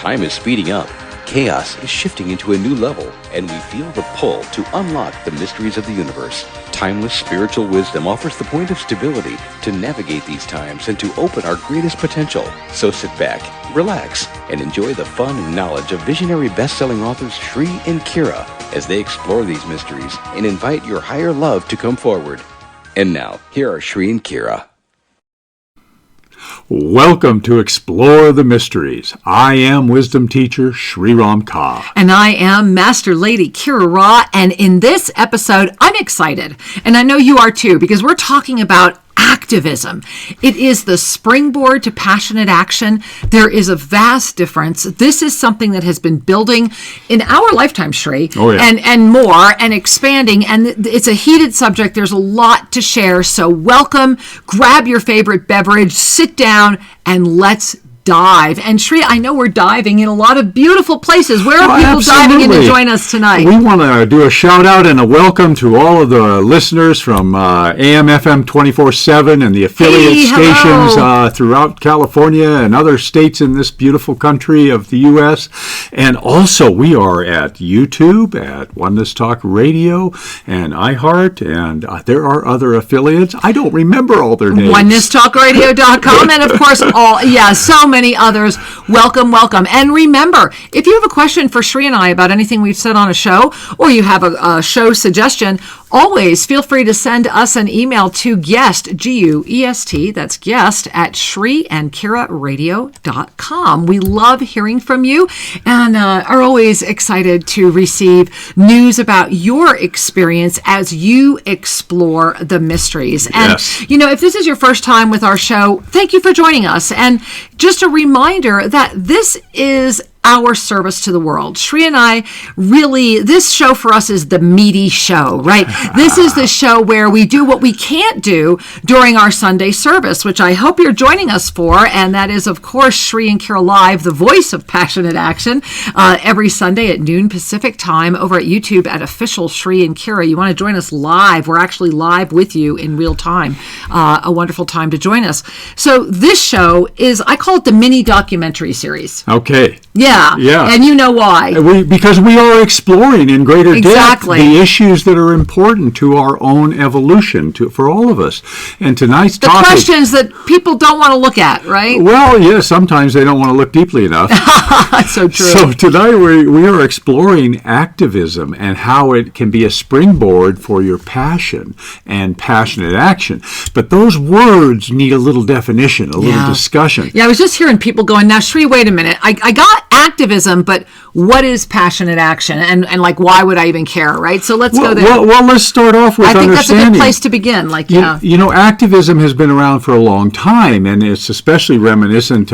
Time is speeding up. Chaos is shifting into a new level, and we feel the pull to unlock the mysteries of the universe. Timeless spiritual wisdom offers the point of stability to navigate these times and to open our greatest potential. So sit back, relax, and enjoy the fun and knowledge of visionary best-selling authors Shri and Kira as they explore these mysteries and invite your higher love to come forward. And now, here are Shri and Kira. Welcome to Explore the Mysteries. I am wisdom teacher Sri Ram Ka. And I am Master Lady Kira Ra. And in this episode, I'm excited. And I know you are too, because we're talking about activism. It is the springboard to passionate action. There is a vast difference. This is something that has been building in our lifetime, Shri, and more, and expanding. And it's a heated subject. There's a lot to share. So welcome, grab your favorite beverage, sit down, and let's dive. And Shri, I know we're diving in a lot of beautiful places. Where are people diving in to join us tonight? We want to do a shout out and a welcome to all of the listeners from AM FM 24/7 and the affiliate stations throughout California and other states in this beautiful country of the U.S. And also we are at YouTube, at Oneness Talk Radio and iHeart, and there are other affiliates. I don't remember all their names. OneNessTalkRadio.com and of course so many others. Welcome. And remember, if you have a question for Shri and I about anything we've said on a show, or you have a show suggestion, always feel free to send us an email to guest, G-U-E-S-T, that's guest, at shriandkiraradio.com. We love hearing from you and are always excited to receive news about your experience as you explore the mysteries. And, if this is your first time with our show, thank you for joining us. And just a reminder that this is our service to the world. Shri and I this show for us is the Meaty Show, right? This is the show where we do what we can't do during our Sunday service, which I hope you're joining us for. And that is, of course, Shri and Kira Live, the voice of passionate action, every Sunday at noon Pacific time over at YouTube at Official Shri and Kira. You want to join us live? We're actually live with you in real time. A wonderful time to join us. So this show is, I call it the mini documentary series. Okay. Yeah. And you know why. Because we are exploring in greater depth the issues that are important to our own evolution, for all of us. And tonight's topic... The questions that people don't want to look at, right? Well, yes, sometimes they don't want to look deeply enough. That's so true. So tonight we are exploring activism and how it can be a springboard for your passion and passionate action. But those words need a little definition, a little discussion. Yeah, I was just hearing people going, now, Shri, wait a minute. I got activism, but what is passionate action? And why would I even care, right? So let's go there. Well, let's start off with understanding. I think that's a good place to begin. Activism has been around for a long time, and it's especially reminiscent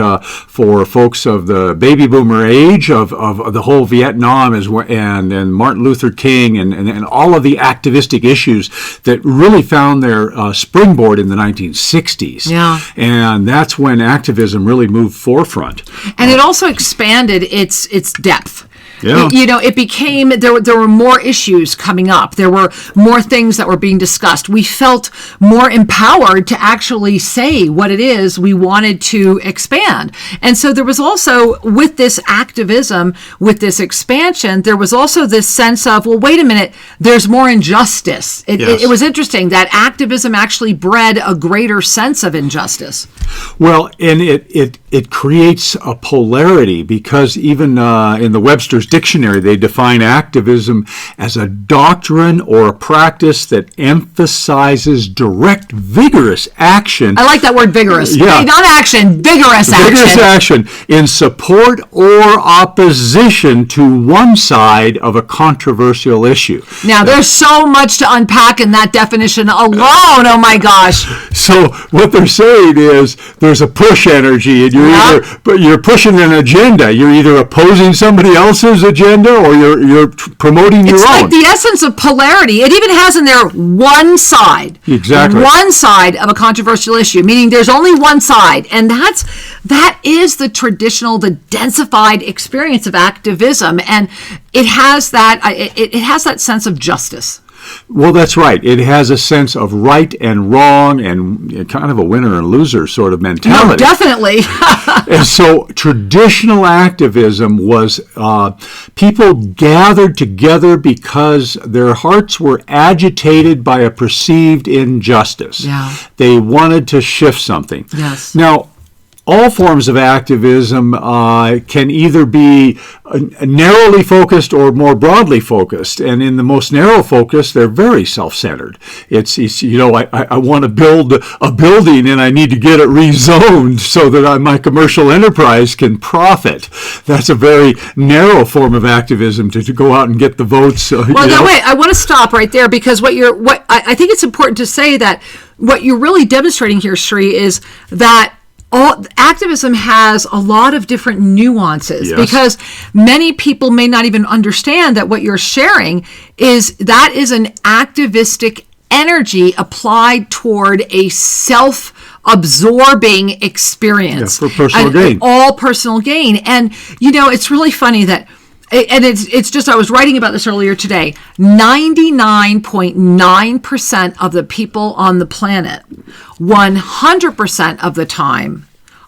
for folks of the baby boomer age of the whole Vietnam and Martin Luther King and all of the activistic issues that really found their springboard in the 1960s. Yeah. And that's when activism really moved forefront. And it also expanded its depth. Yeah. It became, there were more issues coming up. There were more things that were being discussed. We felt more empowered to actually say what it is we wanted to expand. And so there was also, with this activism, with this expansion, there was also this sense of, well, wait a minute, there's more injustice. It was interesting that activism actually bred a greater sense of injustice. Well, and it creates a polarity, because even in the Webster's Dictionary, they define activism as a doctrine or a practice that emphasizes direct, vigorous action. I like that word, vigorous. Yeah. Hey, not action, vigorous action. Vigorous action in support or opposition to one side of a controversial issue. Now, there's so much to unpack in that definition alone. Oh my gosh. So what they're saying is there's a push energy, and you're pushing an agenda. You're either opposing somebody else's agenda or you're promoting your own. It's like the essence of polarity. It even has in there one side. Exactly. One side of a controversial issue, meaning there's only one side. And that is the traditional, the densified experience of activism. And it has that sense of justice. Well, that's right. It has a sense of right and wrong and kind of a winner and loser sort of mentality. No, definitely. And so traditional activism was people gathered together because their hearts were agitated by a perceived injustice. Yeah. They wanted to shift something. Yes. Now, all forms of activism can either be narrowly focused or more broadly focused. And in the most narrow focus, they're very self-centered. It's I want to build a building and I need to get it rezoned so that my commercial enterprise can profit. That's a very narrow form of activism to go out and get the votes. Well, now wait, I want to stop right there because I think it's important to say that what you're really demonstrating here, Sri, is that activism has a lot of different nuances. Yes. Because many people may not even understand that what you're sharing is an activistic energy applied toward a self-absorbing experience. Yeah, for personal gain. All personal gain. And, it's really funny that, and it's just, I was writing about this earlier today, 99.9% of the people on the planet, 100% of the time,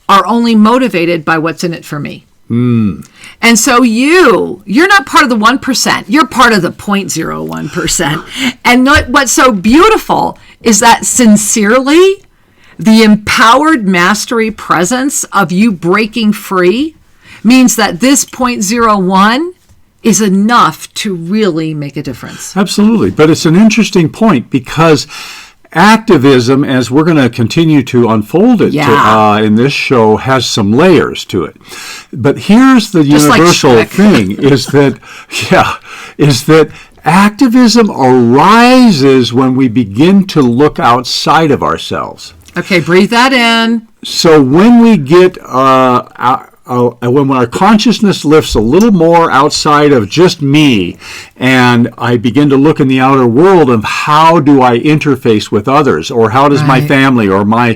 are only motivated by what's in it for me. Mm. And so you're not part of the 1%, you're part of the 0.01%. And what's so beautiful is that sincerely, the empowered mastery presence of you breaking free means that this 0.01 is enough to really make a difference. Absolutely. But it's an interesting point because activism, as we're going to continue to unfold it in this show, has some layers to it. But here's the universal thing is that activism arises when we begin to look outside of ourselves. Okay, breathe that in. So when we get when our consciousness lifts a little more outside of just me, and I begin to look in the outer world of how do I interface with others, or how does my family or my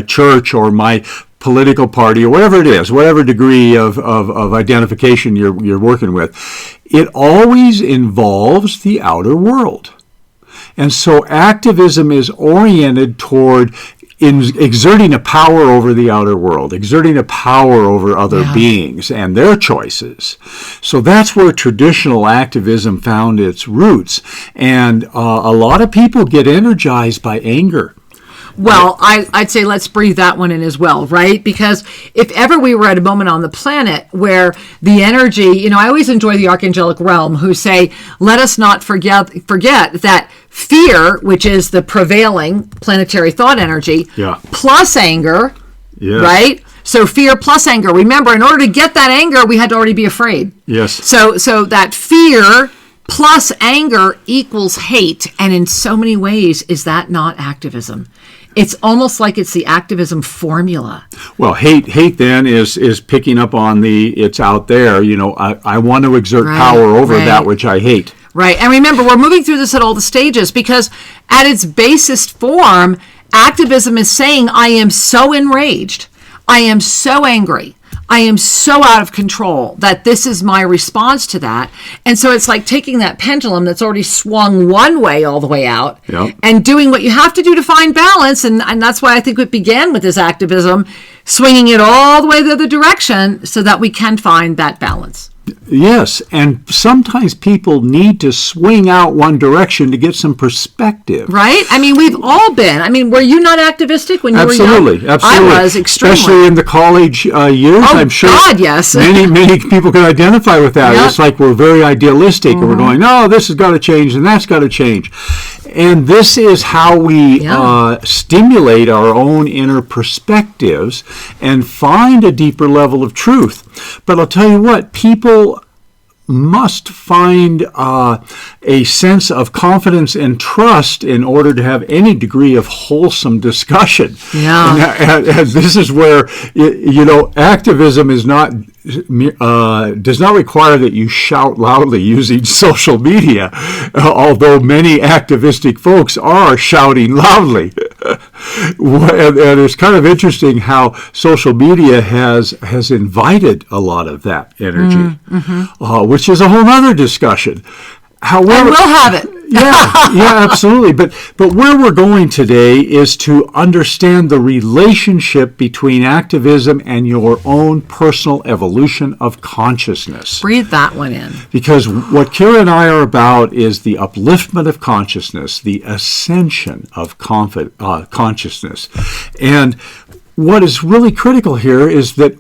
church or my political party or whatever it is, whatever degree of identification you're working with, it always involves the outer world. And so activism is oriented toward exerting a power over the outer world, exerting a power over other beings and their choices. So that's where traditional activism found its roots. And a lot of people get energized by anger. Well, I'd say let's breathe that one in as well, right? Because if ever we were at a moment on the planet where the energy, I always enjoy the Archangelic Realm who say, let us not forget that fear, which is the prevailing planetary thought energy, plus anger, right? So fear plus anger. Remember, in order to get that anger, we had to already be afraid. Yes. So that fear plus anger equals hate. And in so many ways, is that not activism? It's almost like it's the activism formula. Well, hate then is picking up on it's out there. I want to exert power over that which I hate. Right. And remember, we're moving through this at all the stages because at its basest form, activism is saying, I am so enraged. I am so angry. I am so out of control that this is my response to that. And so it's like taking that pendulum that's already swung one way all the way out and doing what you have to do to find balance. And that's why I think it began with this activism, swinging it all the way the other direction so that we can find that balance. Yes, and sometimes people need to swing out one direction to get some perspective. Right? I mean, we've all been. I mean, were you not activistic when you were young? Absolutely. I was extremely. Especially in the college years, I'm sure. God, yes. many people can identify with that. It's like we're very idealistic and we're going, no, this has got to change and that's got to change. And this is how we stimulate our own inner perspectives and find a deeper level of truth. But I'll tell you what, people must find a sense of confidence and trust in order to have any degree of wholesome discussion. Yeah. And this is where, activism is not does not require that you shout loudly using social media, although many activistic folks are shouting loudly. And it's kind of interesting how social media has invited a lot of that energy, which is a whole other discussion. However, and we'll have it. Yeah, absolutely. But where we're going today is to understand the relationship between activism and your own personal evolution of consciousness. Breathe that one in. Because what Kira and I are about is the upliftment of consciousness, the ascension of consciousness. And what is really critical here is that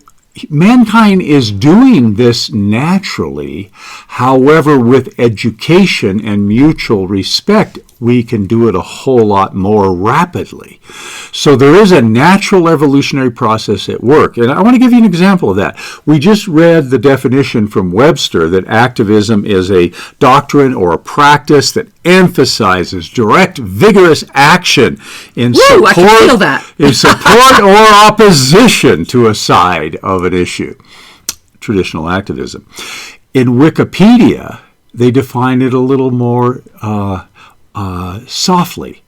mankind is doing this naturally. However, with education and mutual respect, we can do it a whole lot more rapidly. So there is a natural evolutionary process at work. And I want to give you an example of that. We just read the definition from Webster that activism is a doctrine or a practice that emphasizes direct, vigorous action in I can feel that. in support or opposition to a side of an issue. Traditional activism. In Wikipedia, they define it a little more softly.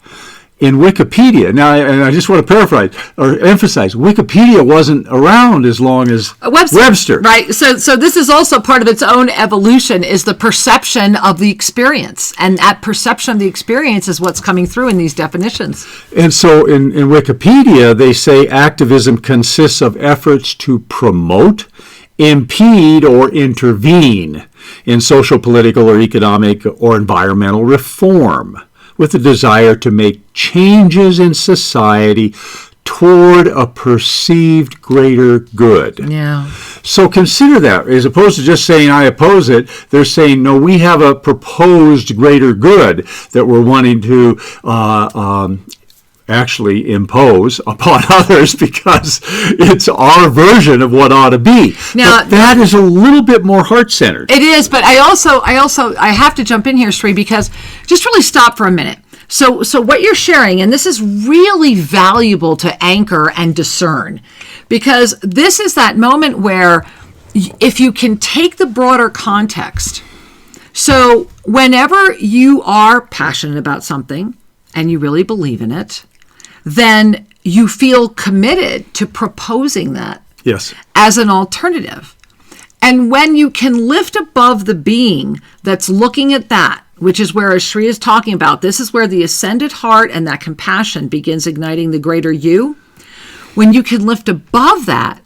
In Wikipedia, now, and I just want to paraphrase or emphasize, Wikipedia wasn't around as long as Webster. Right. So this is also part of its own evolution, is the perception of the experience. And that perception of the experience is what's coming through in these definitions. And so in Wikipedia, they say activism consists of efforts to promote, impede, or intervene in social, political, or economic, or environmental reform, with a desire to make changes in society toward a perceived greater good. Yeah. So consider that. As opposed to just saying, I oppose it, they're saying, no, we have a proposed greater good that we're wanting to actually impose upon others because it's our version of what ought to be. Now, but that is a little bit more heart-centered. It is, but I have to jump in here, Sri, because just really stop for a minute. So what you're sharing, and this is really valuable to anchor and discern, because this is that moment where if you can take the broader context, so whenever you are passionate about something and you really believe in it, then you feel committed to proposing that as an alternative. And when you can lift above the being that's looking at that, which is where, as Sri is talking about, this is where the ascended heart and that compassion begins igniting the greater you. When you can lift above that,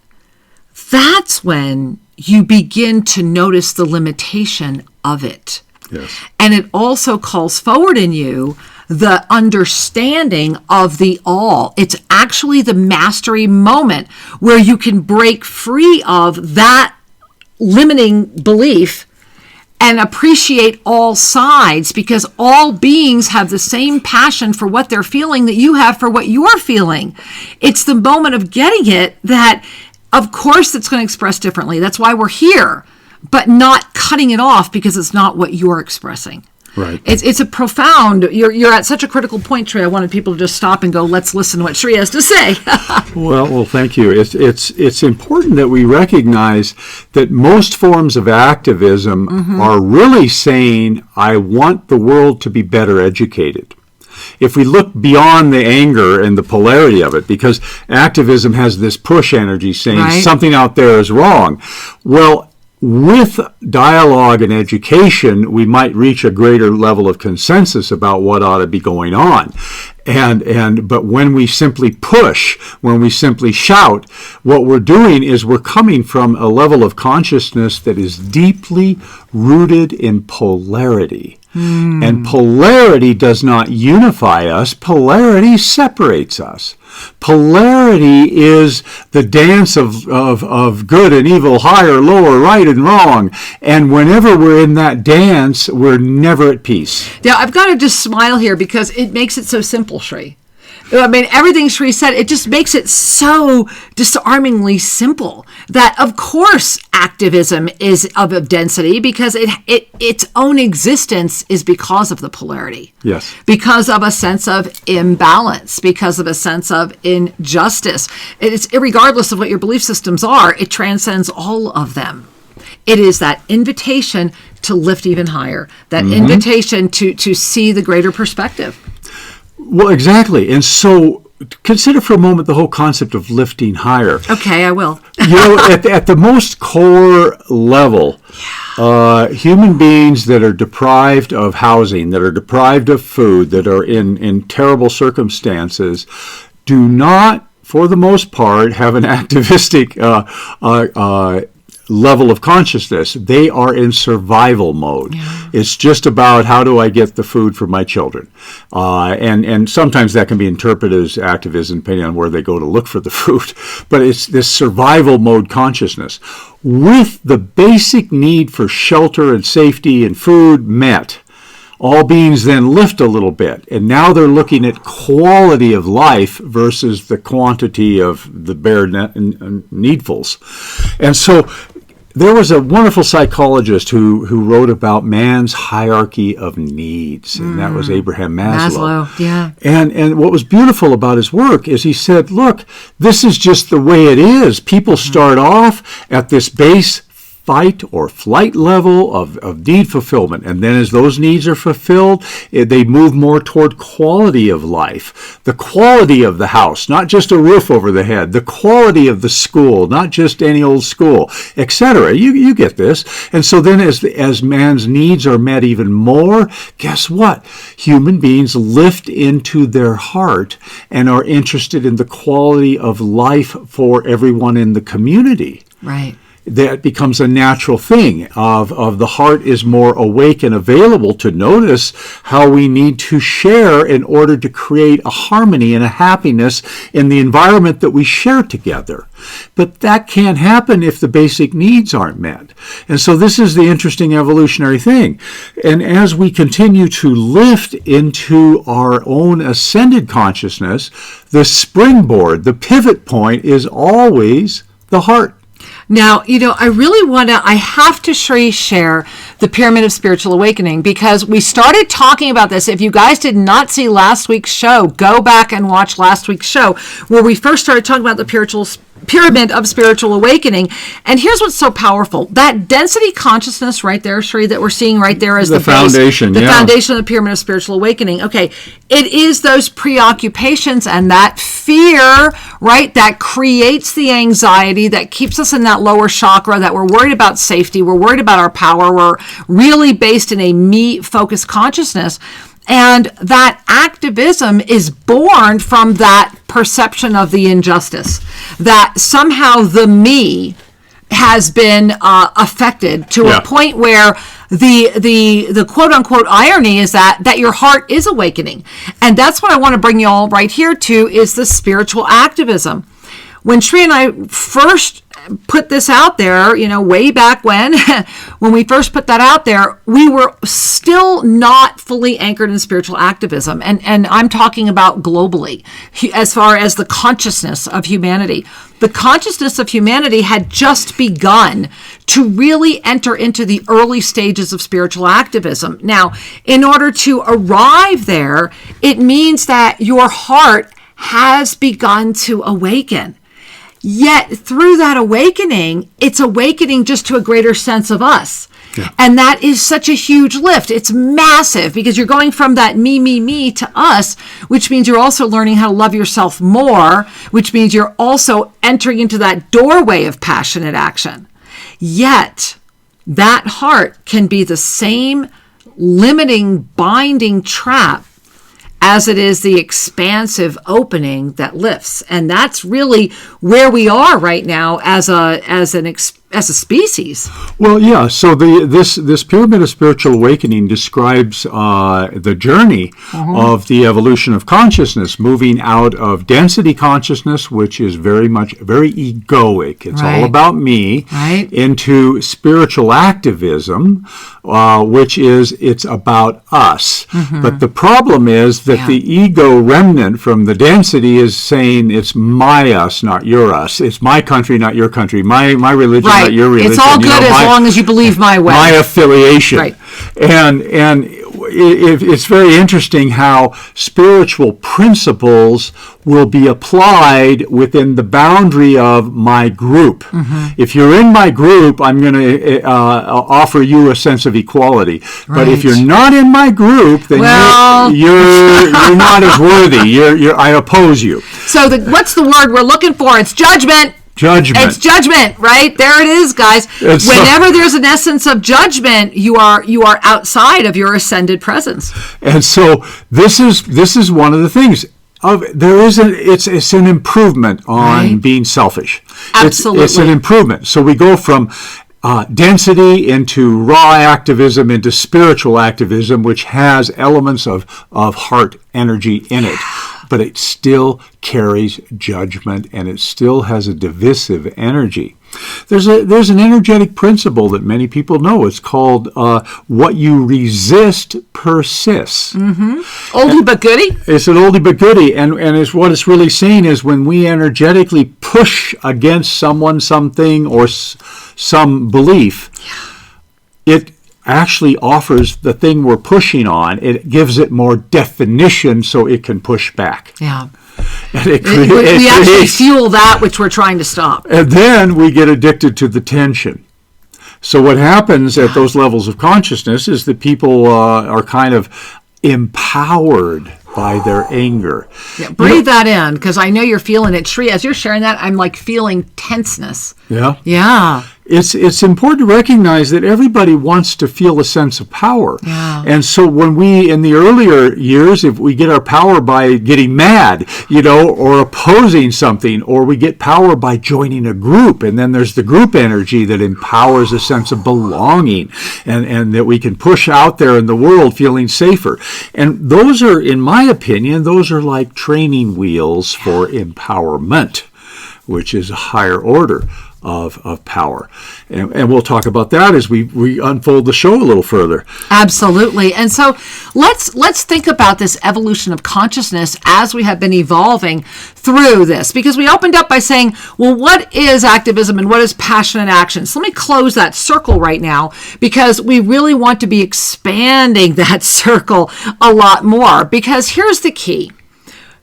that's when you begin to notice the limitation of it. Yes. And it also calls forward in you the understanding of the all. It's actually the mastery moment where you can break free of that limiting belief and appreciate all sides, because all beings have the same passion for what they're feeling that you have for what you're feeling. It's the moment of getting it that, of course, it's going to express differently. That's why we're here, but not cutting it off because it's not what you're expressing. Right. It's a profound, you're at such a critical point, Sri. I wanted people to just stop and go, let's listen to what Sri has to say. Well, thank you. It's important that we recognize that most forms of activism are really saying, I want the world to be better educated. If we look beyond the anger and the polarity of it, because activism has this push energy saying something out there is wrong. Well, with dialogue and education, we might reach a greater level of consensus about what ought to be going on. But when we simply push, when we simply shout, what we're doing is we're coming from a level of consciousness that is deeply rooted in polarity. And polarity does not unify us. Polarity separates us. Polarity is the dance of good and evil, higher, lower, right and wrong. And whenever we're in that dance, we're never at peace. Now, I've got to just smile here because it makes it so simple, Sri. I mean, everything Sri said, it just makes it so disarmingly simple that, of course, activism is of a density because its own existence is because of the polarity. Yes. Because of a sense of imbalance, because of a sense of injustice. It's regardless of what your belief systems are, it transcends all of them. It is that invitation to lift even higher, that invitation to see the greater perspective. Well, exactly. And so consider for a moment the whole concept of lifting higher. Okay, I will. At the most core level, human beings that are deprived of housing, that are deprived of food, that are in terrible circumstances, do not, for the most part, have an activistic level of consciousness. They are in survival mode. Yeah. It's just about how do I get the food for my children. And sometimes that can be interpreted as activism depending on where they go to look for the food. But it's this survival mode consciousness. With the basic need for shelter and safety and food met, all beings then lift a little bit, and now they're looking at quality of life versus the quantity of the bare needfuls. And so there was a wonderful psychologist who wrote about man's hierarchy of needs, and that was Abraham Maslow. Yeah. And what was beautiful about his work is he said, look, this is just the way it is. People start off at this base fight or flight level of need fulfillment. And then as those needs are fulfilled, they move more toward quality of life. The quality of the house, not just a roof over the head. The quality of the school, not just any old school, etc. You get this. And so then as man's needs are met even more, guess what? Human beings lift into their heart and are interested in the quality of life for everyone in the community. Right. That becomes a natural thing of the heart is more awake and available to notice how we need to share in order to create a harmony and a happiness in the environment that we share together. But that can't happen if the basic needs aren't met. And so this is the interesting evolutionary thing. And as we continue to lift into our own ascended consciousness, the springboard, the pivot point is always the heart. Now, I have to share the Pyramid of Spiritual Awakening, because we started talking about this. If you guys did not see last week's show, go back and watch last week's show where we first started talking about the Pyramid of Spiritual Awakening. And here's what's so powerful. That density consciousness right there, Sri, that we're seeing right there is the foundation. The foundation of the Pyramid of Spiritual Awakening. Okay, it is those preoccupations and that fear, right, that creates the anxiety, that keeps us in that lower chakra, that we're worried about safety, we're worried about our power, we're really based in a me-focused consciousness. And that activism is born from that perception of the injustice, that somehow the me has been affected to a point where the quote unquote irony is that your heart is awakening. And that's what I want to bring you all right here to, is the spiritual activism. When Sri and I first put this out there, way back when we first put that out there, we were still not fully anchored in spiritual activism. And I'm talking about globally, as far as the consciousness of humanity. The consciousness of humanity had just begun to really enter into the early stages of spiritual activism. Now, in order to arrive there, it means that your heart has begun to awaken. Yet through that awakening, it's awakening just to a greater sense of us. Yeah. And that is such a huge lift. It's massive, because you're going from that me to us, which means you're also learning how to love yourself more, which means you're also entering into that doorway of passionate action. Yet that heart can be the same limiting, binding trap as it is the expansive opening that lifts. And that's really where we are right now as a species. Well, yeah. So this Pyramid of Spiritual Awakening describes the journey of the evolution of consciousness, moving out of density consciousness, which is very egoic. It's all about me, into spiritual activism, which is it's about us. But the problem is that the ego remnant from the density is saying it's my us, not your us. It's my country, not your country. My religion, not your religion. It's all good as long as you believe my way. My affiliation. Right. And it's very interesting how spiritual principles will be applied within the boundary of my group. Mm-hmm. If you're in my group, I'm going to offer you a sense of equality. Right. But if you're not in my group, then you're not as worthy. I oppose you. So what's the word we're looking for? It's judgment. Judgment. It's judgment, right? There it is, guys. Whenever there's an essence of judgment, you are outside of your ascended presence. And so this is one of the things. It's an improvement on being selfish. Absolutely. It's an improvement. So we go from density into raw activism into spiritual activism, which has elements of heart energy in it. But it still carries judgment, and it still has a divisive energy. There's an energetic principle that many people know. It's called what you resist persists. Mm-hmm. Oldie but goodie? It's an oldie but goodie, and what it's really saying is when we energetically push against someone, something, or some belief, it actually offers the thing we're pushing on. It gives it more definition so it can push back. Yeah. And we actually fuel that which we're trying to stop. And then we get addicted to the tension. So what happens at those levels of consciousness is that people are kind of empowered by their anger. Yeah, breathe that in, because I know you're feeling it. Shri, as you're sharing that, I'm like feeling tenseness. Yeah? Yeah. It's important to recognize that everybody wants to feel a sense of power. Yeah. And so when we, in the earlier years, if we get our power by getting mad, or opposing something, or we get power by joining a group, and then there's the group energy that empowers a sense of belonging, and that we can push out there in the world feeling safer. And those are, in my opinion, those are like training wheels for empowerment, which is a higher order of power. And we'll talk about that as we unfold the show a little further. Absolutely. And so let's think about this evolution of consciousness as we have been evolving through this, because we opened up by saying, well, what is activism and what is passionate action? So let me close that circle right now, because we really want to be expanding that circle a lot more, because here's the key.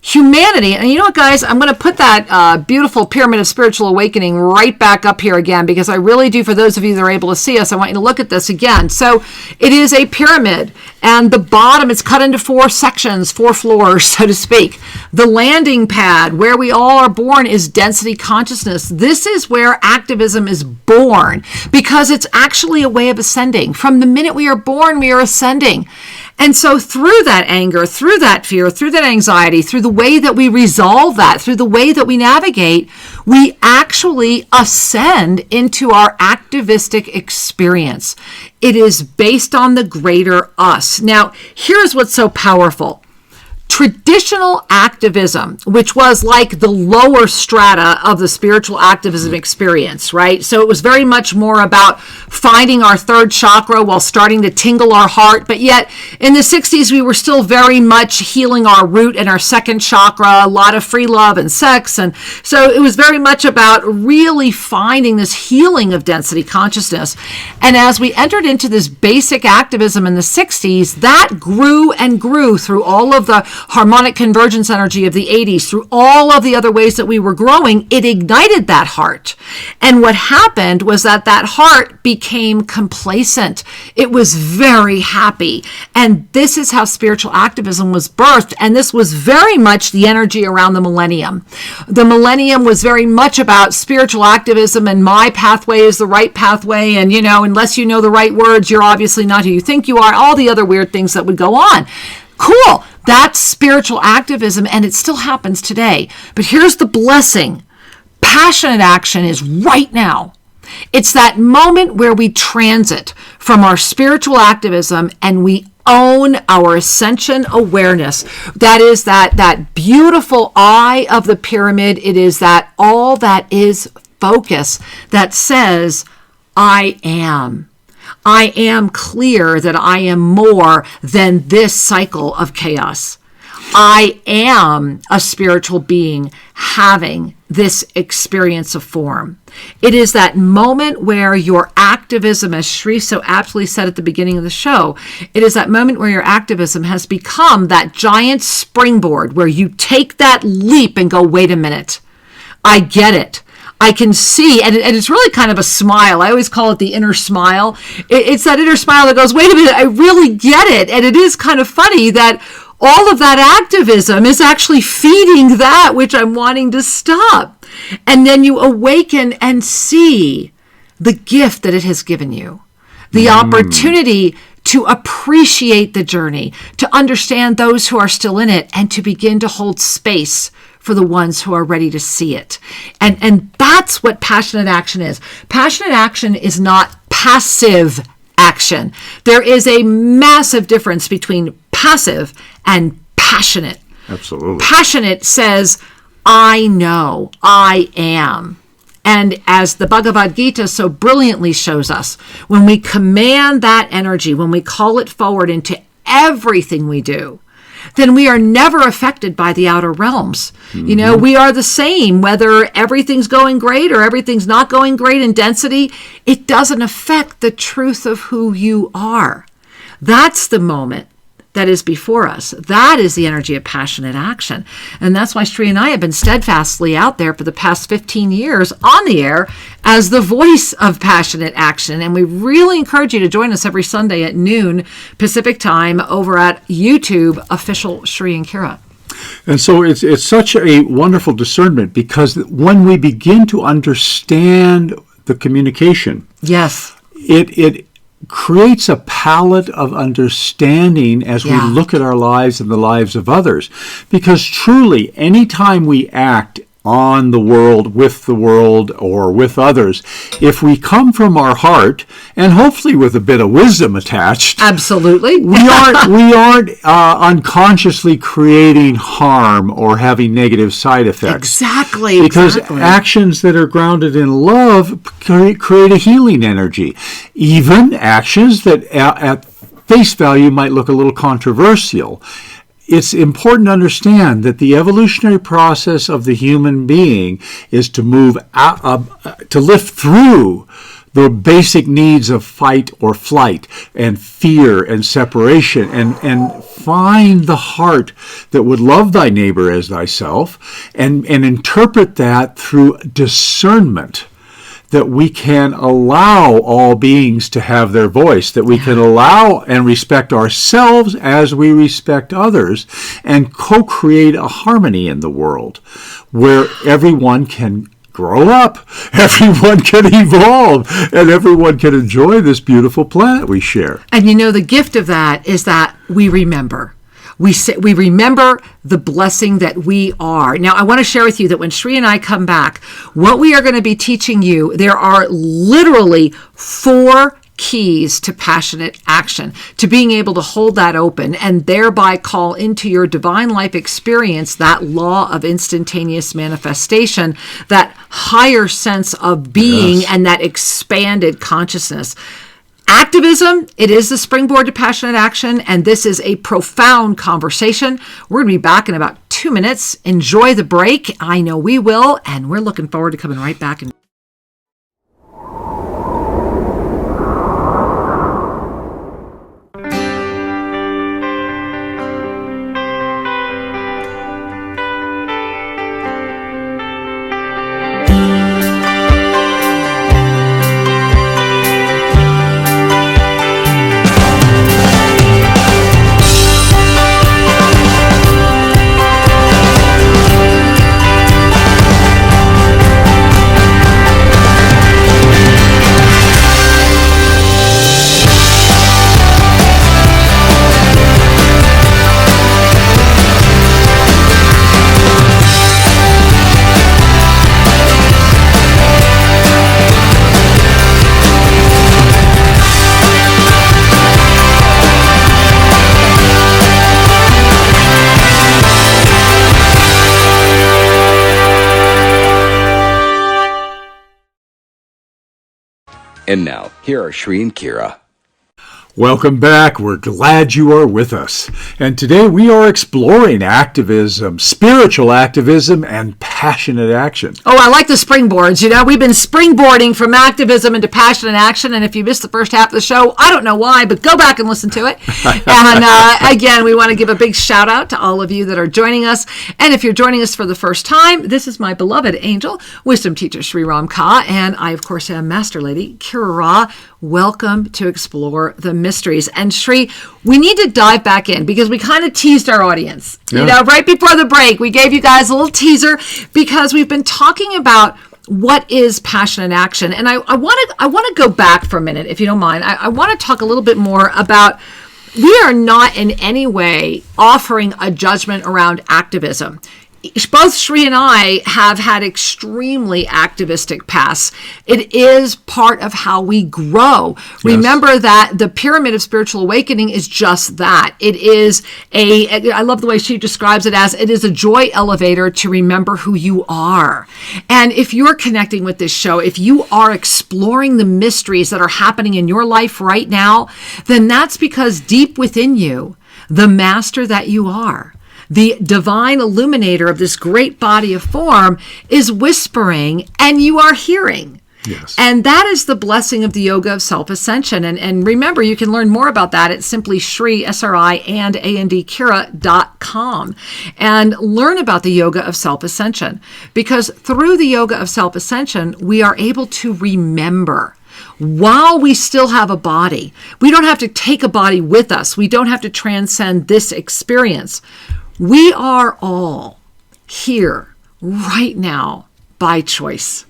Humanity, and you know what, guys, I'm going to put that beautiful pyramid of spiritual awakening right back up here again, because I really do, for those of you that are able to see us, I want you to look at this again. So it is a pyramid, and the bottom is cut into 4 sections, 4 floors, so to speak. The landing pad, where we all are born, is density consciousness. This is where activism is born, because it's actually a way of ascending. From the minute we are born, we are ascending. And so through that anger, through that fear, through that anxiety, through the way that we resolve that, through the way that we navigate, we actually ascend into our activistic experience. It is based on the greater us. Now, here's what's so powerful. Traditional activism, which was like the lower strata of the spiritual activism experience, right? So it was very much more about finding our third chakra while starting to tingle our heart. But yet in the 60s, we were still very much healing our root and our second chakra, a lot of free love and sex. And so it was very much about really finding this healing of density consciousness. And as we entered into this basic activism in the 60s, that grew and grew through all of the harmonic convergence energy of the 80s, through all of the other ways that we were growing. It ignited that heart. And what happened was that heart became complacent. It was very happy. And this is how spiritual activism was birthed. And this was very much the energy around the millennium. The millennium was very much about spiritual activism, and my pathway is the right pathway. And, unless you know the right words, you're obviously not who you think you are. All the other weird things that would go on. Cool. That's spiritual activism, and it still happens today. But here's the blessing. Passionate action is right now. It's that moment where we transit from our spiritual activism and we own our ascension awareness. That is that beautiful eye of the pyramid. It is that all that is focus that says, I am. I am clear that I am more than this cycle of chaos. I am a spiritual being having this experience of form. It is that moment where your activism, as Shri so aptly said at the beginning of the show, it is that moment where your activism has become that giant springboard where you take that leap and go, wait a minute, I get it. I can see, and it's really kind of a smile. I always call it the inner smile. It's that inner smile that goes, wait a minute, I really get it. And it is kind of funny that all of that activism is actually feeding that which I'm wanting to stop. And then you awaken and see the gift that it has given you, the opportunity to appreciate the journey, to understand those who are still in it, and to begin to hold space for the ones who are ready to see it. And that's what passionate action is. Passionate action is not passive action. There is a massive difference between passive and passionate. Absolutely. Passionate says, I know, I am. And as the Bhagavad Gita so brilliantly shows us, when we command that energy, when we call it forward into everything we do, then we are never affected by the outer realms. You know, we are the same, whether everything's going great or everything's not going great in density. It doesn't affect the truth of who you are. That's the moment that is before us. That is the energy of passionate action. And that's why Shri and I have been steadfastly out there for the past 15 years on the air as the voice of passionate action. And we really encourage you to join us every Sunday at noon Pacific time over at YouTube, official Shri and Kira. And so it's such a wonderful discernment, because when we begin to understand the communication, yes, it creates a palette of understanding as we look at our lives and the lives of others. Because truly, anytime we act on the world, or with others, if we come from our heart, and hopefully with a bit of wisdom attached, absolutely, we aren't unconsciously creating harm or having negative side effects. Exactly. Because actions that are grounded in love create a healing energy. Even actions that at face value might look a little controversial. It's important to understand that the evolutionary process of the human being is to move out, to lift through the basic needs of fight or flight and fear and separation, and find the heart that would love thy neighbor as thyself, and interpret that through discernment. That we can allow all beings to have their voice, that we can allow and respect ourselves as we respect others, and co-create a harmony in the world where everyone can grow up, everyone can evolve, and everyone can enjoy this beautiful planet we share. And you know, the gift of that is that we remember. We remember the blessing that we are. Now, I want to share with you that when Shri and I come back, what we are going to be teaching you, there are literally 4 keys to passionate action, to being able to hold that open and thereby call into your divine life experience that law of instantaneous manifestation, that higher sense of being, and that expanded consciousness. Activism, it is the springboard to passionate action, and this is a profound conversation. We're going to be back in about 2 minutes. Enjoy the break. I know we will, and we're looking forward to coming right back. And now, here are Shri and Kira. Welcome back. We're glad you are with us. And today we are exploring activism, spiritual activism, and passionate action. Oh, I like the springboards. You know, we've been springboarding from activism into passionate action. And if you missed the first half of the show, I don't know why, but go back and listen to it. And again, we want to give a big shout out to all of you that are joining us. And if you're joining us for the first time, this is my beloved angel, wisdom teacher Sri Ram Ka. And I, of course, am Master Lady Kira Ra. Welcome to Explore the Mysteries. And Sri, we need to dive back in because we kind of teased our audience. Yeah. You know, right before the break, we gave you guys a little teaser because we've been talking about what is passionate action. And I want to go back for a minute, if you don't mind. I want to talk a little bit more about, we are not in any way offering a judgment around activism. Both Sri and I have had extremely activistic pasts. It is part of how we grow. Yes. Remember that the pyramid of spiritual awakening is just that. It is I love the way she describes it as, it is a joy elevator to remember who you are. And if you're connecting with this show, if you are exploring the mysteries that are happening in your life right now, then that's because deep within you, the master that you are, the divine illuminator of this great body of form, is whispering and you are hearing. Yes. And that is the blessing of the yoga of self-ascension. And remember, you can learn more about that at simply Sri, SRI, and ANDKira.com and learn about the yoga of self-ascension. Because through the yoga of self-ascension, we are able to remember while we still have a body. We don't have to take a body with us. We don't have to transcend this experience. We are all here right now by choice.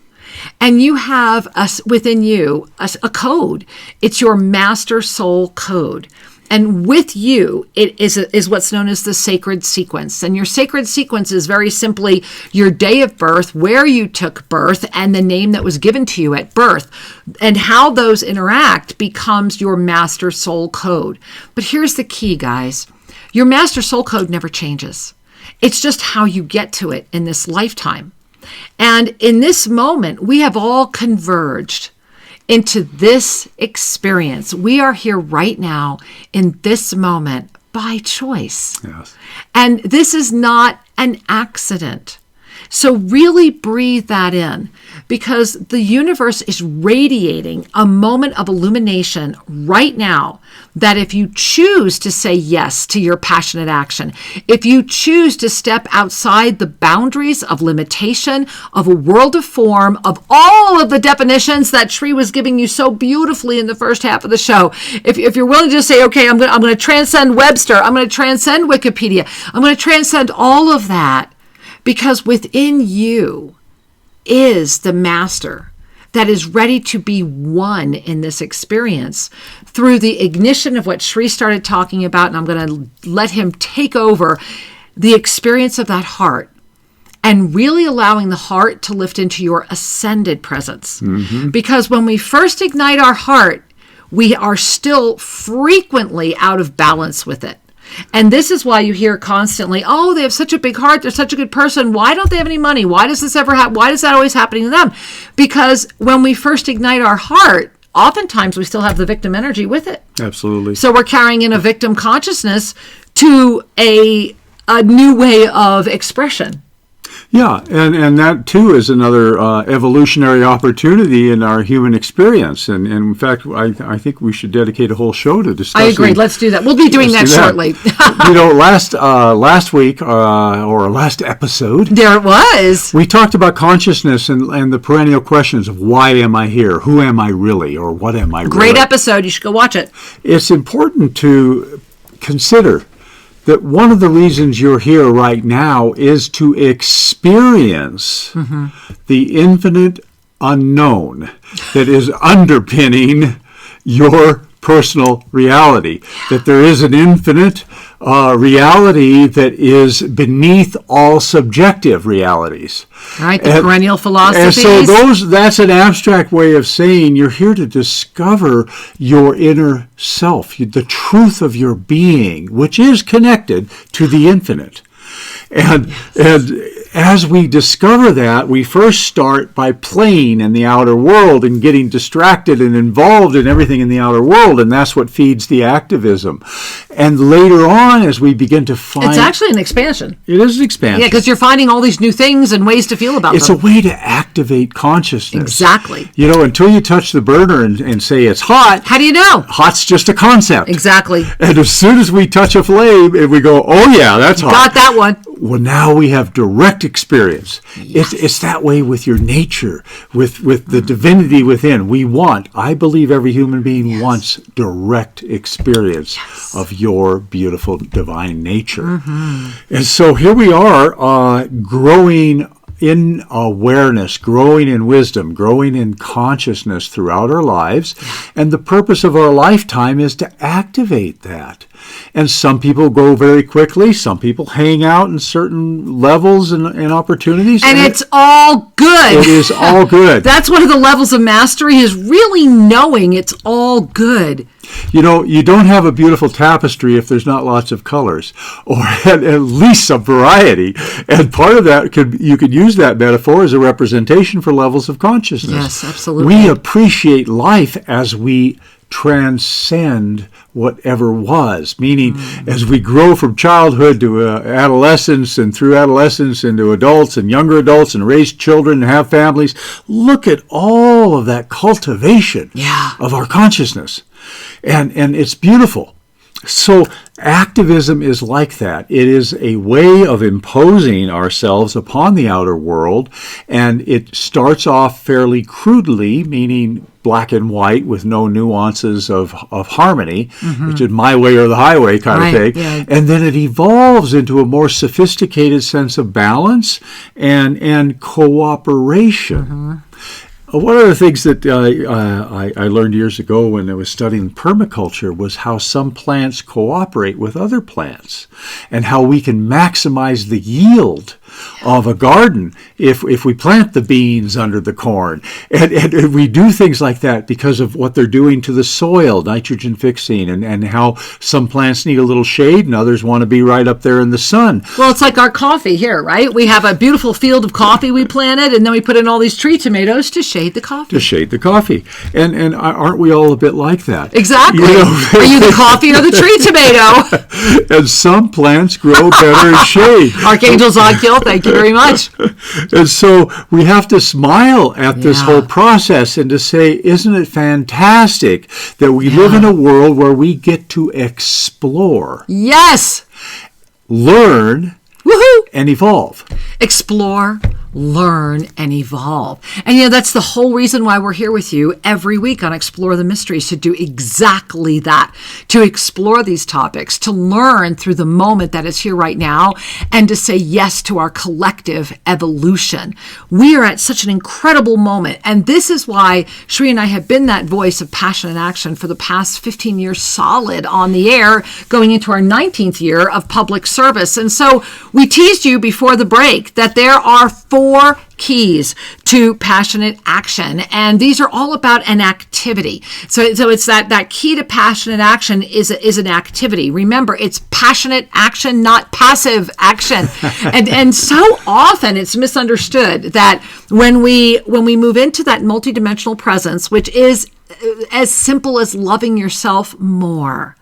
And you have within you a code. It's your master soul code. And with you, it is what's known as the sacred sequence. And your sacred sequence is very simply your day of birth, where you took birth, and the name that was given to you at birth. And how those interact becomes your master soul code. But here's the key, guys. Your master soul code never changes. It's just how you get to it in this lifetime. And in this moment, we have all converged into this experience. We are here right now in this moment by choice. Yes. And this is not an accident. So really breathe that in, because the universe is radiating a moment of illumination right now that if you choose to say yes to your passionate action, if you choose to step outside the boundaries of limitation, of a world of form, of all of the definitions that Sri was giving you so beautifully in the first half of the show, if you're willing to just say, okay, I'm going to transcend Webster, I'm going to transcend Wikipedia, I'm going to transcend all of that, because within you is the master that is ready to be one in this experience through the ignition of what Sri started talking about. And I'm going to let him take over the experience of that heart and really allowing the heart to lift into your ascended presence. Mm-hmm. Because when we first ignite our heart, we are still frequently out of balance with it. And this is why you hear constantly, oh, they have such a big heart, they're such a good person, why don't they have any money? Why does this ever happen? Why is that always happening to them? Because when we first ignite our heart, oftentimes we still have the victim energy with it. Absolutely. So we're carrying in a victim consciousness to a new way of expression. Yeah, and that too is another evolutionary opportunity in our human experience. And in fact, I think we should dedicate a whole show to discussing. I agree. Let's do that. We'll be doing that shortly. You know, last week or last episode, there it was. We talked about consciousness and the perennial questions of why am I here, who am I really, or what am I really. Great episode. You should go watch it. It's important to consider that one of the reasons you're here right now is to experience the infinite unknown that is underpinning your personal reality. That there is an infinite reality that is beneath all subjective realities. Right, the perennial philosophies. And so that's an abstract way of saying you're here to discover your inner self, the truth of your being, which is connected to the infinite. And as we discover that, we first start by playing in the outer world and getting distracted and involved in everything in the outer world, and that's what feeds the activism. And later on, as we begin to find... It's actually an expansion. It is an expansion. Yeah, because you're finding all these new things and ways to feel about It's them. a way to activate consciousness. Exactly. You know, until you touch the burner and say it's hot... How do you know? Hot's just a concept. Exactly. And as soon as we touch a flame and we go, oh yeah, that's hot. Got that one. Well, now we have direct experience. Yes. It's that way with your nature, with the divinity within. I believe every human being wants direct experience of your beautiful divine nature. And so here we are, growing in awareness, growing in wisdom, growing in consciousness throughout our lives. And the purpose of our lifetime is to activate that. And some people go very quickly. Some people hang out in certain levels and opportunities. And it's all good. It is all good. That's one of the levels of mastery, is really knowing it's all good. You know, you don't have a beautiful tapestry if there's not lots of colors, or at least some variety. And part of that, you could use that metaphor as a representation for levels of consciousness. Yes, absolutely. We appreciate life as we transcend whatever was, meaning as we grow from childhood to adolescence, and through adolescence into adults and younger adults, and raise children and have families, look at all of that cultivation of our consciousness. And it's beautiful. So activism is like that. It is a way of imposing ourselves upon the outer world, and it starts off fairly crudely, meaning black and white with no nuances of harmony, which is my way or the highway kind of thing. Yeah. And then it evolves into a more sophisticated sense of balance and cooperation. One of the things that I learned years ago when I was studying permaculture was how some plants cooperate with other plants, and how we can maximize the yield of a garden if we plant the beans under the corn. And we do things like that because of what they're doing to the soil, nitrogen fixing, and how some plants need a little shade and others want to be right up there in the sun. Well, it's like our coffee here, right? We have a beautiful field of coffee we planted, and then we put in all these tree tomatoes to shade the coffee. To shade the coffee. And aren't we all a bit like that? Exactly. You know? Are you the coffee or the tree tomato? And some plants grow better in shade. Archangel's on kill. Thank you very much. And so we have to smile at this whole process and to say, isn't it fantastic that we live in a world where we get to explore, Yes. learn, Woohoo. and evolve. Explore, learn, and evolve. And you know, that's the whole reason why we're here with you every week on Explore the Mysteries, to do exactly that, to explore these topics, to learn through the moment that is here right now, and to say yes to our collective evolution. We are at such an incredible moment, and this is why Shri and I have been that voice of passion and action for the past 15 years solid on the air, going into our 19th year of public service. And so we teased you before the break that there are 4 keys to passionate action, and these are all about an activity. So it's that key to passionate action is an activity. Remember, it's passionate action, not passive action. and so often it's misunderstood that when we move into that multidimensional presence, which is as simple as loving yourself more.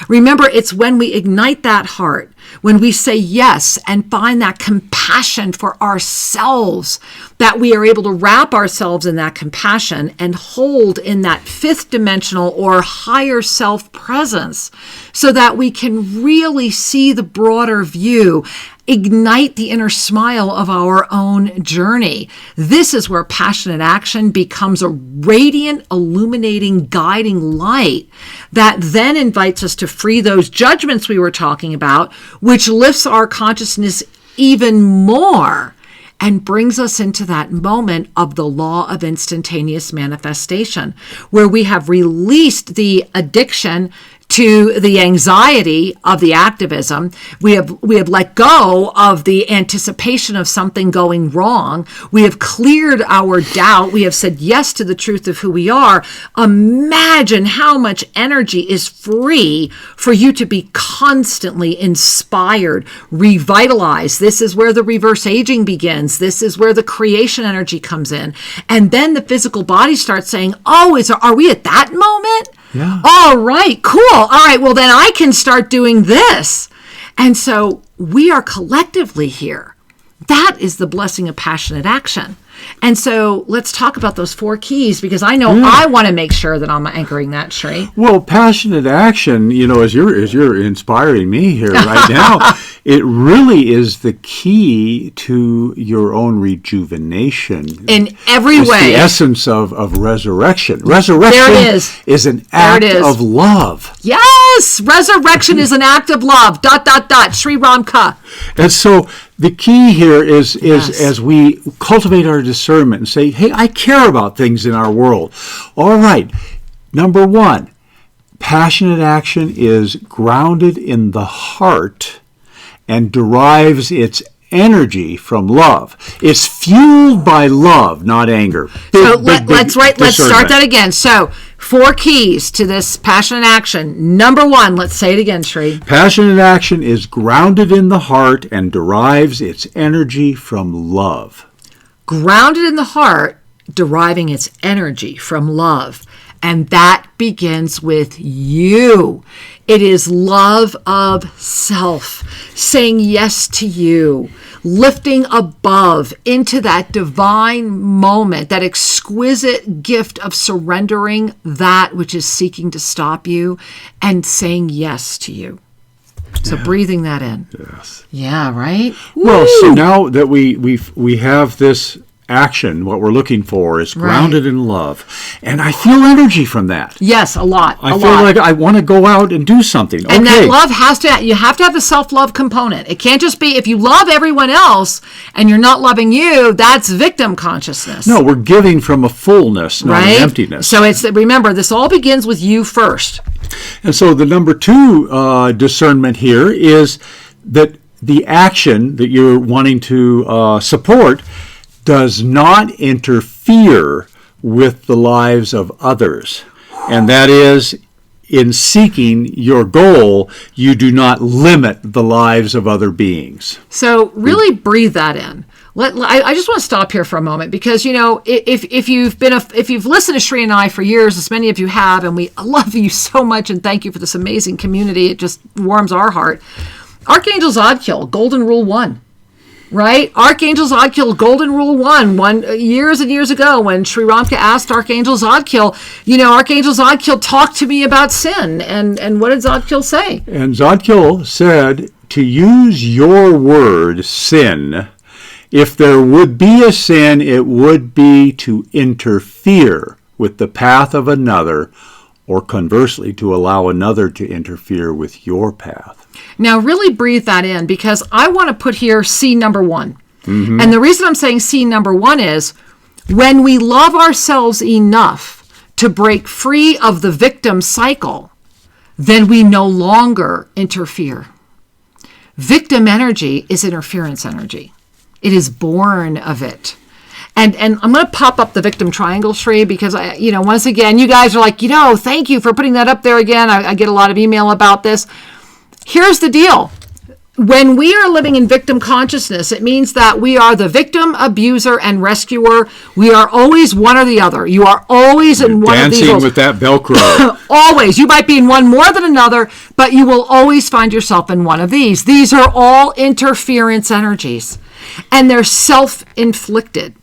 Remember, it's when we ignite that heart, when we say yes and find that compassion for ourselves, that we are able to wrap ourselves in that compassion and hold in that 5th dimensional or higher self presence, so that we can really see the broader view, ignite the inner smile of our own journey. This is where passionate action becomes a radiant, illuminating, guiding light that then invites us to free those judgments we were talking about, which lifts our consciousness even more and brings us into that moment of the law of instantaneous manifestation, where we have released the addiction to the anxiety of the activism. We have let go of the anticipation of something going wrong. We have cleared our doubt. We have said yes to the truth of who we are. Imagine how much energy is free for you to be constantly inspired, revitalized. This is where the reverse aging begins. This is where the creation energy comes in. And then the physical body starts saying, oh, are we at that moment? Yeah. All right, cool. All right, well, then I can start doing this. And so we are collectively here. That is the blessing of passionate action. And so let's talk about those 4 keys, because I know I want to make sure that I'm anchoring that straight. Well, passionate action, as you're inspiring me here right now, it really is the key to your own rejuvenation. In every way. It's the essence of resurrection. Resurrection is an act of love. Yes! Resurrection is an act of love. ... Sri Ramka. And so the key here is as we cultivate our discernment and say, hey, I care about things in our world. All right, number 1, passionate action is grounded in the heart and derives its energy from love. It's fueled by love, not anger. Let's start that again. So 4 keys to this passionate action. Number 1, let's say it again, Sri. Passionate action is grounded in the heart and derives its energy from love. Grounded in the heart, deriving its energy from love. And that begins with you. It is love of self, saying yes to you, lifting above into that divine moment, that exquisite gift of surrendering that which is seeking to stop you and saying yes to you. So breathing that in. Yes. Yeah, right? Well, so now that we have this action, what we're looking for is grounded in love. And I feel energy from that. Yes, a lot. I feel like I want to go out and do something. And that love you have to have the self-love component. It can't just be, if you love everyone else and you're not loving you, that's victim consciousness. No, we're giving from a fullness, not an emptiness. So remember, this all begins with you first. And so the number 2 discernment here is that the action that you're wanting to support does not interfere with the lives of others. And that is, in seeking your goal, you do not limit the lives of other beings. So really breathe that in. I just want to stop here for a moment, because if you've listened to Sri and I for years, as many of you have, and we love you so much and thank you for this amazing community. It just warms our heart. Archangel Zadkiel, Golden Rule 1. Right? Archangel Zadkiel, Golden Rule 1, years and years ago, when Sri Ramka asked Archangel Zadkiel, Archangel Zadkiel, talk to me about sin. And what did Zadkiel say? And Zadkiel said, to use your word, sin, if there would be a sin, it would be to interfere with the path of another, or conversely, to allow another to interfere with your path. Now, really breathe that in, because I want to put here C number 1. Mm-hmm. And the reason I'm saying C number 1 is, when we love ourselves enough to break free of the victim cycle, then we no longer interfere. Victim energy is interference energy. It is born of it. And I'm going to pop up the victim triangle, Sri, because once again, you guys are like, thank you for putting that up there again. I get a lot of email about this. Here's the deal. When we are living in victim consciousness, it means that we are the victim, abuser, and rescuer. We are always one or the other. You are always in one of these. Dancing with that Velcro. Always. You might be in one more than another, but you will always find yourself in one of these. These are all interference energies, and they're self-inflicted,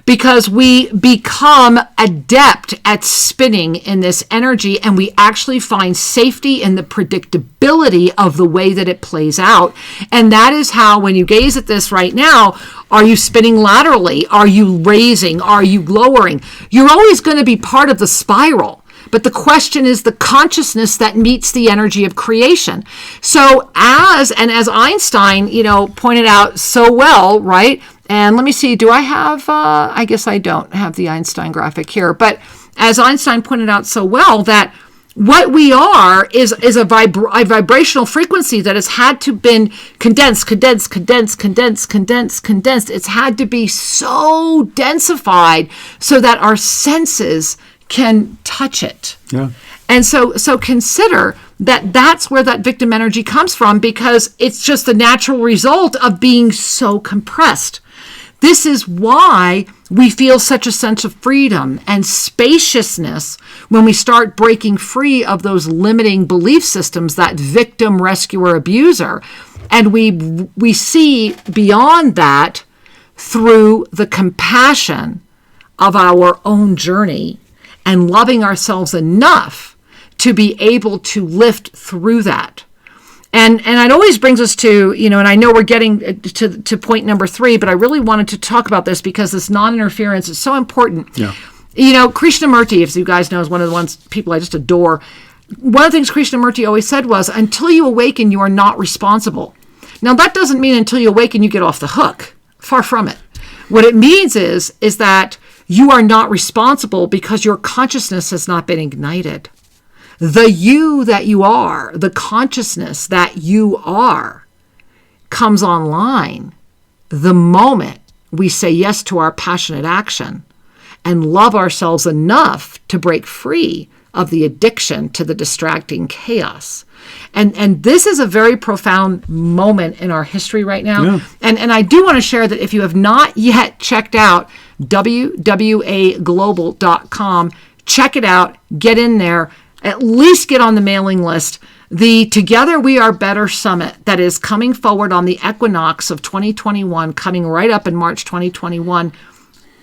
because we become adept at spinning in this energy, and we actually find safety in the predictability of the way that it plays out. And that is how, when you gaze at this right now, are you spinning laterally? Are you raising? Are you lowering? You're always going to be part of the spiral. But the question is the consciousness that meets the energy of creation. So as Einstein, pointed out so well, right? And let me see, do I have, I guess I don't have the Einstein graphic here, but as Einstein pointed out so well, that what we are is a vibrational frequency that has had to been condensed. It's had to be so densified so that our senses can touch it. Yeah. And so consider that that's where that victim energy comes from, because it's just the natural result of being so compressed. This is why we feel such a sense of freedom and spaciousness when we start breaking free of those limiting belief systems, that victim, rescuer, abuser. And we see beyond that through the compassion of our own journey and loving ourselves enough to be able to lift through that. And it always brings us to, and I know we're getting to point number 3, but I really wanted to talk about this because this non-interference is so important. Yeah. Krishnamurti, as you guys know, is one of the people I just adore. One of the things Krishnamurti always said was, until you awaken, you are not responsible. Now, that doesn't mean until you awaken, you get off the hook. Far from it. What it means is that you are not responsible because your consciousness has not been ignited. The you that you are, the consciousness that you are, comes online the moment we say yes to our passionate action and love ourselves enough to break free of the addiction to the distracting chaos. And this is a very profound moment in our history right now. Yeah. And I do want to share that if you have not yet checked out wwaglobal.com, check it out, get in there, at least get on the mailing list. The Together We Are Better Summit that is coming forward on the equinox of 2021, coming right up in March 2021,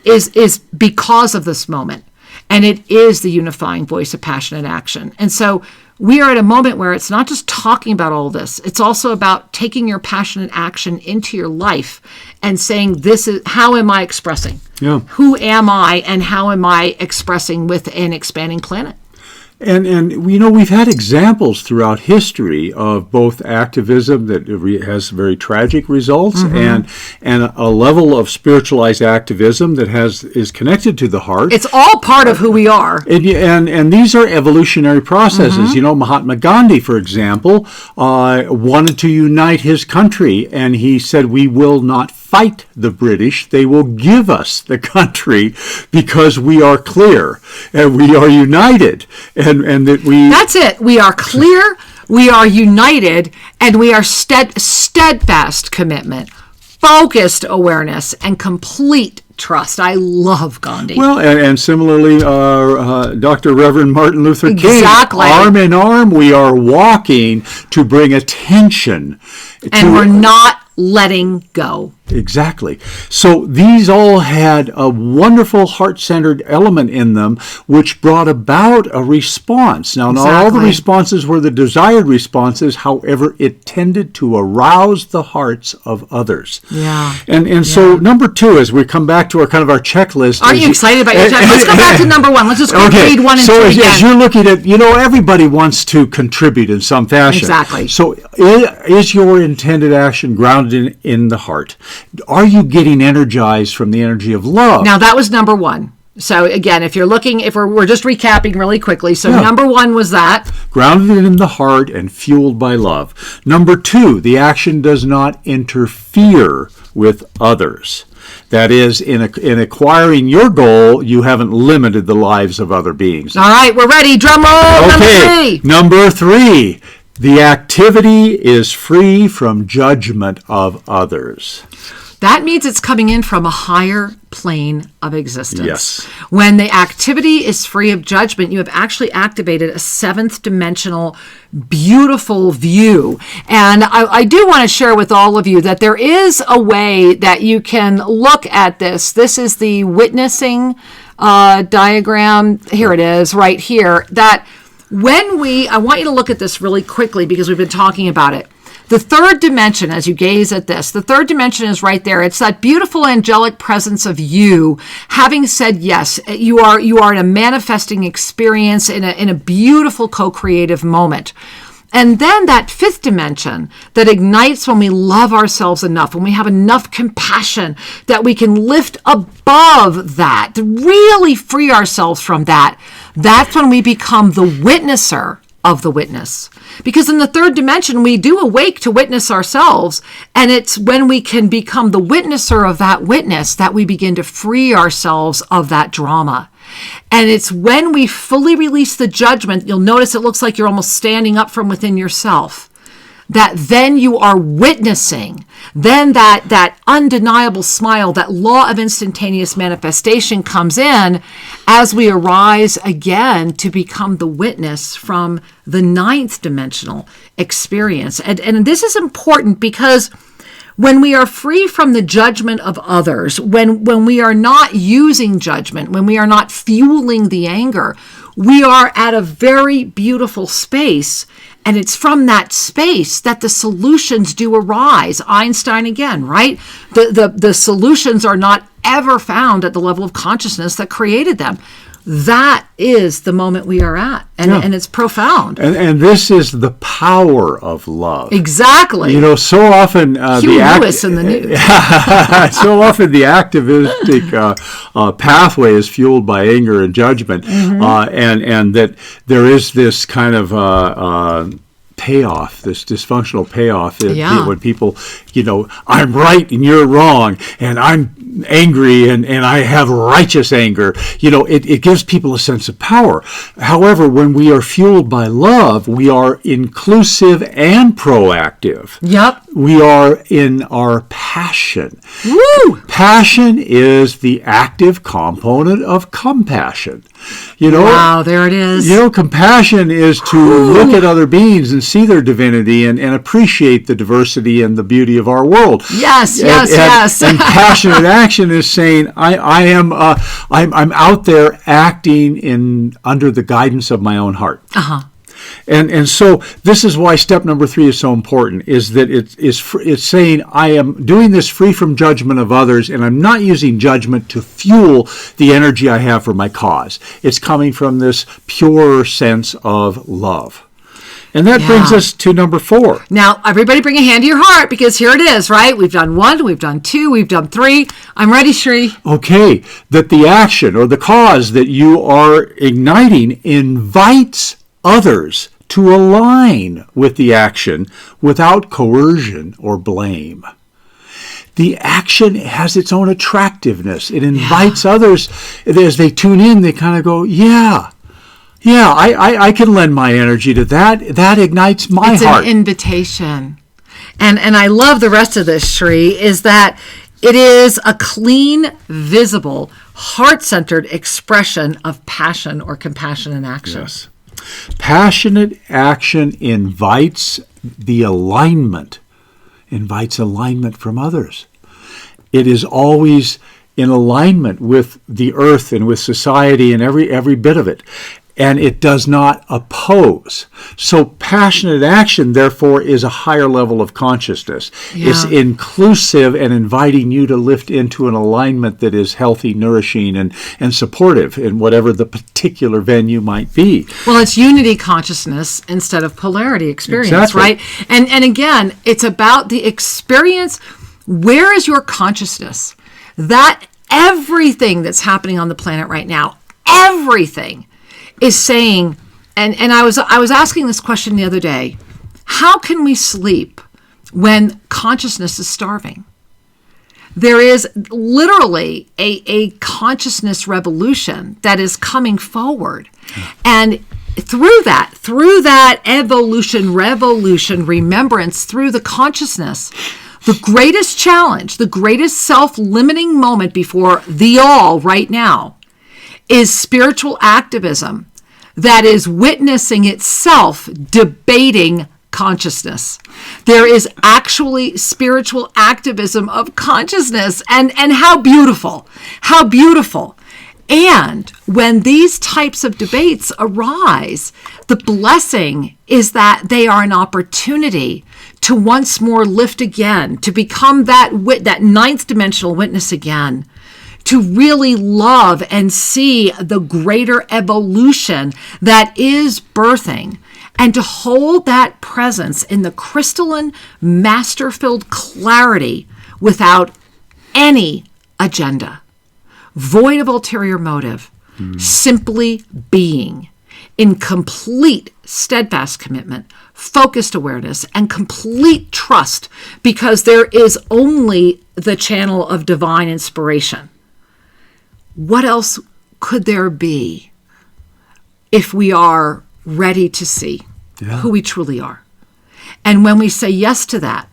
is because of this moment. And it is the unifying voice of passionate action. And so we are at a moment where it's not just talking about all this. It's also about taking your passionate action into your life and saying, this is, how am I expressing? Yeah. Who am I and how am I expressing with an expanding planet? And we've had examples throughout history of both activism that has very tragic results, and a level of spiritualized activism that is connected to the heart. It's all part of who we are. And these are evolutionary processes. Mahatma Gandhi, for example, wanted to unite his country, and he said, we will not fight the British. They will give us the country because we are clear and we are united. And that we... That's it. We are clear, we are united, and we are steadfast commitment, focused awareness, and complete trust. I love Gandhi. Well, and similarly, Dr. Reverend Martin Luther King. Exactly. Arm in arm, we are walking to bring attention. And we're not letting go. Exactly. So these all had a wonderful heart-centered element in them, which brought about a response. Now, not all the responses were the desired responses. However, it tended to arouse the hearts of others. Yeah. And so number 2, as we come back to our checklist. Are you excited about your checklist? Let's go back to number 1. Let's just read 1 and 2 again. So as you're looking at, everybody wants to contribute in some fashion. Exactly. So is your intended action grounded in the heart? Are you getting energized from the energy of love? Now, that was number 1. So again, if we're just recapping really quickly. So number 1 was that. Grounded in the heart and fueled by love. Number 2, the action does not interfere with others. That is, in acquiring your goal, you haven't limited the lives of other beings. All right, we're ready. Drum roll. Okay, number 3. The activity is free from judgment of others. That means it's coming in from a higher plane of existence. Yes. When the activity is free of judgment, you have actually activated a 7th dimensional, beautiful view. And I do want to share with all of you that there is a way that you can look at this. This is the witnessing diagram. Here it is, right here. That I want you to look at this really quickly because we've been talking about it. The 3rd dimension, as you gaze at this, the 3rd dimension is right there. It's that beautiful angelic presence of you having said yes. You are in a manifesting experience in a beautiful co-creative moment. And then that 5th dimension that ignites when we love ourselves enough, when we have enough compassion that we can lift above that, to really free ourselves from that. That's when we become the witnesser of the witness. Because in the third dimension, we do awake to witness ourselves. And it's when we can become the witnesser of that witness that we begin to free ourselves of that drama. And it's when we fully release the judgment, you'll notice it looks like you're almost standing up from within yourself, that then you are witnessing, then that undeniable smile, that law of instantaneous manifestation comes in as we arise again to become the witness from the ninth dimensional experience. And this is important because when we are free from the judgment of others, when we are not using judgment, when we are not fueling the anger, we are at a very beautiful space. And it's from that space that the solutions do arise. Einstein again, right? The solutions are not ever found at the level of consciousness that created them. That is the moment we are at. And it's profound. And this is the power of love. Exactly. So often Huey Lewis in the news. So often the activistic pathway is fueled by anger and judgment, and that there is this kind of payoff, this dysfunctional payoff when people, I'm right and you're wrong, and I'm angry and I have righteous anger. It gives people a sense of power. However, when we are fueled by love, we are inclusive and proactive. Yep. We are in our passion. Woo! Passion is the active component of compassion. Wow, there it is. Compassion is to look at other beings and see their divinity and appreciate the diversity and the beauty of our world. Yes. And passionate action is saying, I'm out there acting under the guidance of my own heart. And so this is why step number 3 is so important, is that it's saying I am doing this free from judgment of others, and I'm not using judgment to fuel the energy I have for my cause. It's coming from this pure sense of love. And that brings us to number 4. Now, everybody bring a hand to your heart, because here it is, right? We've done 1, we've done 2, we've done 3. I'm ready, Shri. Okay, that the action or the cause that you are igniting invites others to align with the action without coercion or blame. The action has its own attractiveness. It invites others, as they tune in, they kind of go, I can lend my energy to that. That ignites my heart. It's an invitation. And I love the rest of this, Shri, is that it is a clean, visible, heart-centered expression of passion or compassion in action. Yes. Passionate action invites alignment from others. It is always in alignment with the earth and with society and every bit of it. And it does not oppose. So passionate action, therefore, is a higher level of consciousness. Yeah. It's inclusive and inviting you to lift into an alignment that is healthy, nourishing, and supportive in whatever the particular venue might be. Well, it's unity consciousness instead of polarity experience, exactly. Right? And again, it's about the experience. Where is your consciousness? That everything that's happening on the planet right now, everything is saying, and I was asking this question the other day, how can we sleep when consciousness is starving? There is literally a consciousness revolution that is coming forward. And through that evolution, revolution, remembrance, through the consciousness, the greatest challenge, the greatest self-limiting moment before the all right now is spiritual activism that is witnessing itself debating consciousness. There is actually spiritual activism of consciousness, and how beautiful, how beautiful. And when these types of debates arise, the blessing is that they are an opportunity to once more lift again, to become that ninth dimensional witness again, to really love and see the greater evolution that is birthing, and to hold that presence in the crystalline, master-filled clarity without any agenda, void of ulterior motive, simply being in complete steadfast commitment, focused awareness, and complete trust, because there is only the channel of divine inspiration. What else could there be if we are ready to see who we truly are? And when we say yes to that,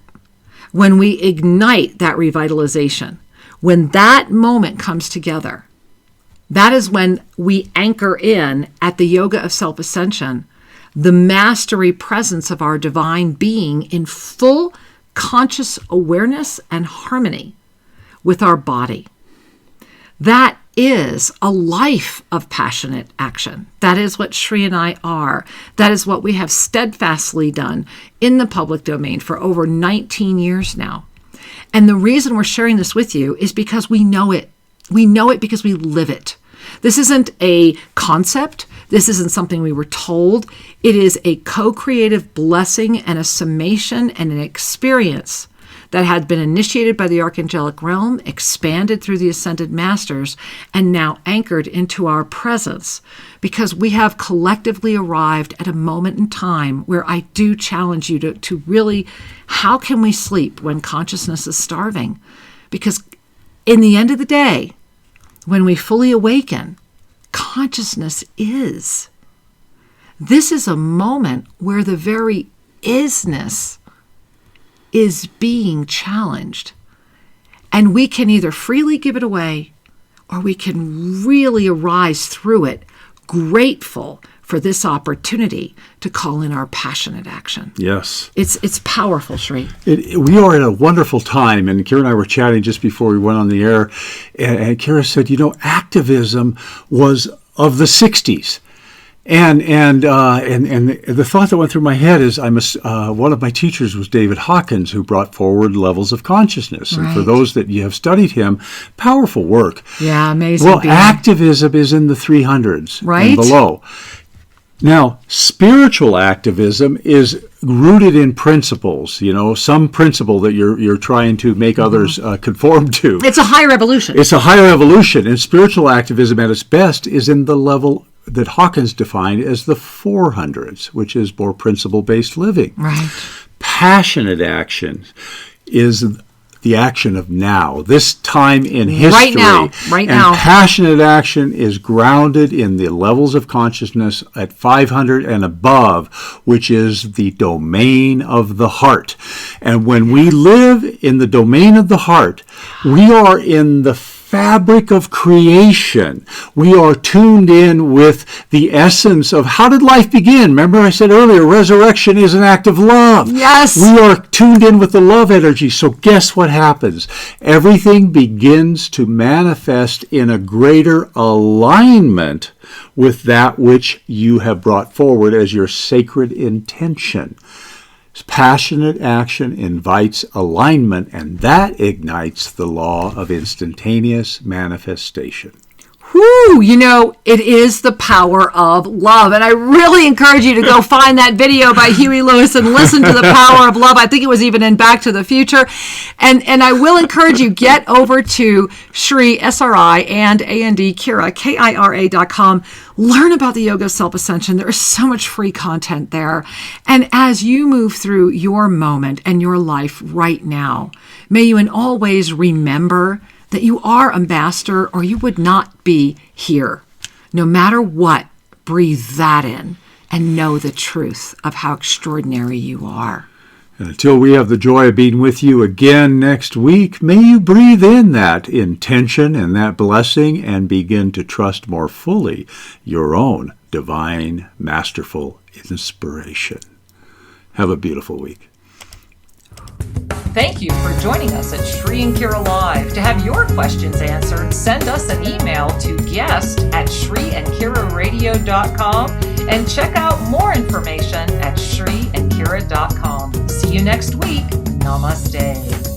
when we ignite that revitalization, when that moment comes together, that is when we anchor in at the yoga of self-ascension, the mastery presence of our divine being in full conscious awareness and harmony with our body. That is a life of passionate action. That is what Shri and I are. That is what we have steadfastly done in the public domain for over 19 years now. And the reason we're sharing this with you is because we know it. We know it because we live it. This isn't a concept. This isn't something we were told. It is a co-creative blessing and a summation and an experience that had been initiated by the Archangelic Realm, expanded through the Ascended Masters, and now anchored into our presence, because we have collectively arrived at a moment in time where I do challenge you to really, how can we sleep when consciousness is starving? Because in the end of the day, when we fully awaken, consciousness is. This is a moment where the very isness is being challenged. And we can either freely give it away, or we can really arise through it, grateful for this opportunity to call in our passionate action. Yes. It's powerful, Shri. We are at a wonderful time, and Kira and I were chatting just before we went on the air, and Kira said, activism was of the 60s. And the thought that went through my head is, one of my teachers was David Hawkins, who brought forward levels of consciousness. And for those that you have studied him, powerful work. Yeah, amazing. Well, activism is in the 300s and below. Now, spiritual activism is rooted in principles, some principle that you're trying to make others conform to. It's a higher evolution. It's a higher evolution, and spiritual activism at its best is in the level that Hawkins defined as the 400s, which is more principle-based living. Right. Passionate action is the action of now, this time in history. Right now. And passionate action is grounded in the levels of consciousness at 500 and above, which is the domain of the heart. And when we live in the domain of the heart, we are in the fabric of creation. We are tuned in with the essence of how did life begin? Remember I said earlier, resurrection is an act of love. Yes. We are tuned in with the love energy. So guess what happens? Everything begins to manifest in a greater alignment with that which you have brought forward as your sacred intention. Passionate action invites alignment, and that ignites the law of instantaneous manifestation. Whew, it is the power of love. And I really encourage you to go find that video by Huey Lewis and listen to the power of love. I think it was even in Back to the Future. And I will encourage you, get over to Shri, SRI, and A&D, Kira, KIRA.com. Learn about the Yoga of Self-Ascension. There is so much free content there. And as you move through your moment and your life right now, may you in all ways remember that you are a master, or you would not be here. No matter what, breathe that in and know the truth of how extraordinary you are. And until we have the joy of being with you again next week, may you breathe in that intention and that blessing and begin to trust more fully your own divine, masterful inspiration. Have a beautiful week. Thank you for joining us at Shri and Kira Live. To have your questions answered, send us an email to guest@shriandkiraradio.com and check out more information at shriandkira.com. See you next week. Namaste.